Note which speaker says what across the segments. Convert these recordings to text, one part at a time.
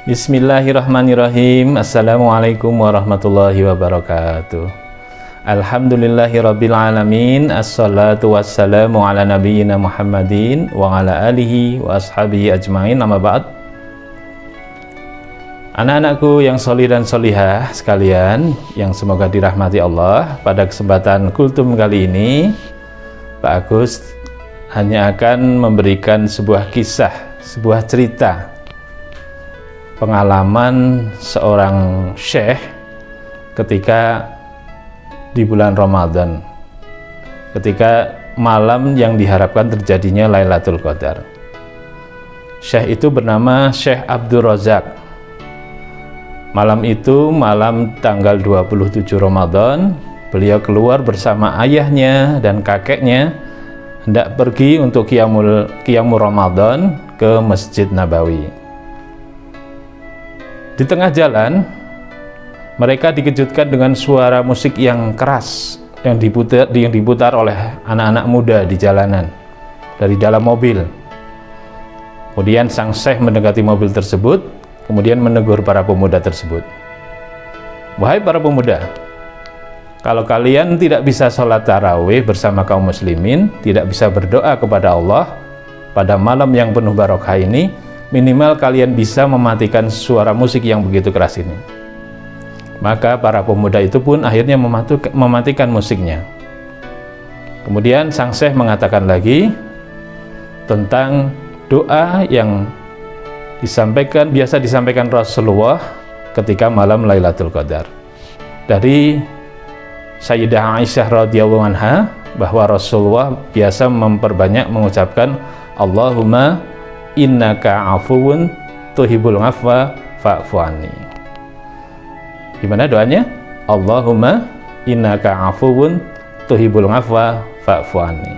Speaker 1: Bismillahirrahmanirrahim. Assalamualaikum warahmatullahi wabarakatuh. Alhamdulillahirabbil alamin. Assalatu wassalamu ala nabiyyina Muhammadin wa ala alihi wa ashabihi ajmain. Amma ba'd. Anak-anakku yang sholih dan sholihah sekalian, yang semoga dirahmati Allah, pada kesempatan kultum kali ini Pak Agus hanya akan memberikan sebuah kisah, sebuah cerita pengalaman seorang syekh ketika di bulan Ramadan, ketika malam yang diharapkan terjadinya Lailatul Qadar. Syekh itu bernama Syekh Abdul Razak. Malam itu, malam tanggal 27 Ramadan, beliau keluar bersama ayahnya dan kakeknya hendak pergi untuk qiyamul Ramadan ke Masjid Nabawi. Di tengah jalan, mereka dikejutkan dengan suara musik yang keras yang diputar oleh anak-anak muda di jalanan dari dalam mobil. Kemudian sang syekh mendekati mobil tersebut, kemudian menegur para pemuda tersebut. Wahai para pemuda, kalau kalian tidak bisa sholat tarawih bersama kaum muslimin, tidak bisa berdoa kepada Allah pada malam yang penuh barokah ini, minimal kalian bisa mematikan suara musik yang begitu keras ini. Maka para pemuda itu pun akhirnya mematikan musiknya. Kemudian sang syekh mengatakan lagi tentang doa yang biasa disampaikan Rasulullah ketika malam Lailatul Qadar. Dari Sayyidah Aisyah radhiyallahu anha bahwa Rasulullah biasa memperbanyak mengucapkan Allahumma innaka afuwun tuhibbul afwa fa'fu anni. Gimana doanya? Allahumma innaka afuwun tuhibbul afwa fa'fu anni.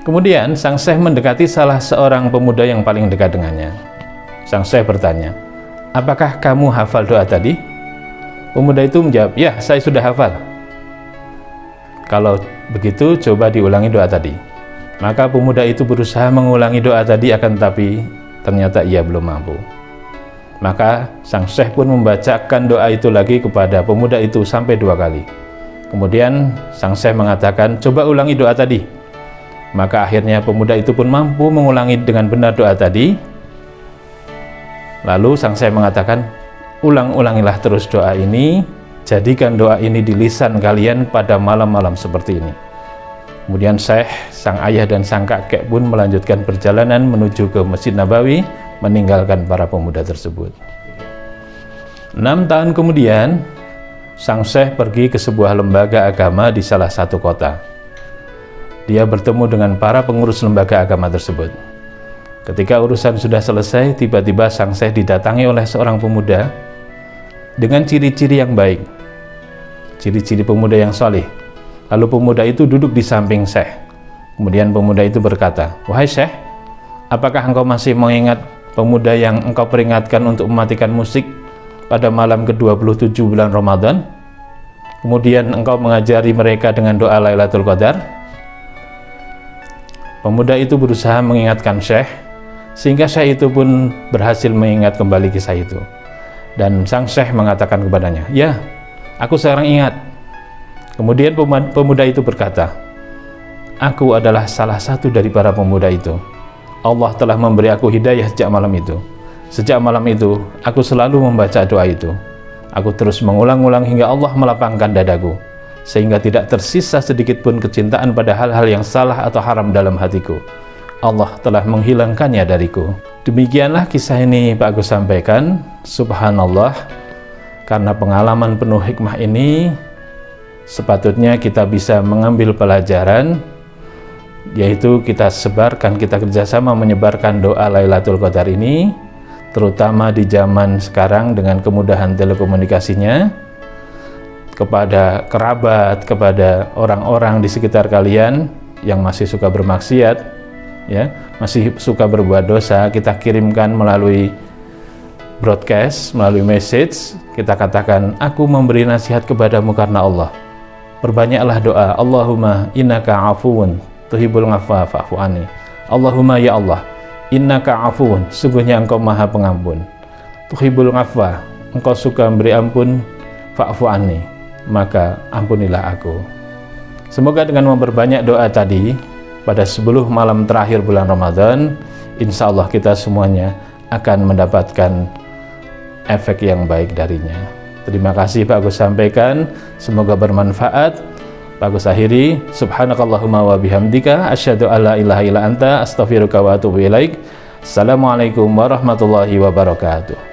Speaker 1: Kemudian sang syekh mendekati salah seorang pemuda yang paling dekat dengannya. Sang syekh bertanya, apakah kamu hafal doa tadi? Pemuda itu menjawab, ya, saya sudah hafal. Kalau begitu, coba diulangi doa tadi. Maka pemuda itu berusaha mengulangi doa tadi, akan tetapi ternyata ia belum mampu. Maka sang syekh pun membacakan doa itu lagi kepada pemuda itu sampai 2 kali. Kemudian sang syekh mengatakan, coba ulangi doa tadi. Maka akhirnya pemuda itu pun mampu mengulangi dengan benar doa tadi. Lalu sang syekh mengatakan, ulangilah terus doa ini, jadikan doa ini di lisan kalian pada malam-malam seperti ini. Kemudian syekh, sang ayah dan sang kakek pun melanjutkan perjalanan menuju ke Masjid Nabawi, meninggalkan para pemuda tersebut. 6 tahun kemudian, sang syekh pergi ke sebuah lembaga agama di salah satu kota. Dia bertemu dengan para pengurus lembaga agama tersebut. Ketika urusan sudah selesai, tiba-tiba sang syekh didatangi oleh seorang pemuda dengan ciri-ciri yang baik, ciri-ciri pemuda yang saleh. Lalu pemuda itu duduk di samping syekh. Kemudian pemuda itu berkata, wahai syekh, apakah engkau masih mengingat pemuda yang engkau peringatkan untuk mematikan musik pada malam ke-27 bulan Ramadan? Kemudian engkau mengajari mereka dengan doa Lailatul Qadar? Pemuda itu berusaha mengingatkan syekh, sehingga syekh itu pun berhasil mengingat kembali kisah itu. Dan sang syekh mengatakan kepadanya, ya, aku sekarang ingat. Kemudian pemuda itu berkata, aku adalah salah satu dari para pemuda itu. Allah telah memberi aku hidayah sejak malam itu. Sejak malam itu, aku selalu membaca doa itu. Aku terus mengulang-ulang hingga Allah melapangkan dadaku, sehingga tidak tersisa sedikit pun kecintaan pada hal-hal yang salah atau haram dalam hatiku. Allah telah menghilangkannya dariku. Demikianlah kisah ini Pak Agus sampaikan. Subhanallah, karena pengalaman penuh hikmah ini sepatutnya kita bisa mengambil pelajaran, yaitu kita sebarkan, kita kerjasama menyebarkan doa Lailatul Qadar ini, terutama di zaman sekarang dengan kemudahan telekomunikasinya, kepada kerabat, kepada orang-orang di sekitar kalian yang masih suka bermaksiat, ya, masih suka berbuat dosa, kita kirimkan melalui broadcast, melalui message, kita katakan, aku memberi nasihat kepadamu karena Allah. Perbanyaklah doa, Allahumma innaka afuwun tuhibbul afwa fa'fu anni. Allahumma ya Allah, innaka afuwun, sungguhnya engkau maha pengampun, tuhibbul afwa, engkau suka memberi ampun, fa'fu anni, maka ampunilah aku. Semoga dengan memperbanyak doa tadi pada 10 malam terakhir bulan Ramadan, insya Allah kita semuanya akan mendapatkan efek yang baik darinya. Terima kasih Pak Agus sampaikan, semoga bermanfaat. Pak Agus akhiri, subhanakallahumma wa bihamdika asyhadu alla ilaha illa anta astaghfiruka wa atubu ilaik. Assalamualaikum warahmatullahi wabarakatuh.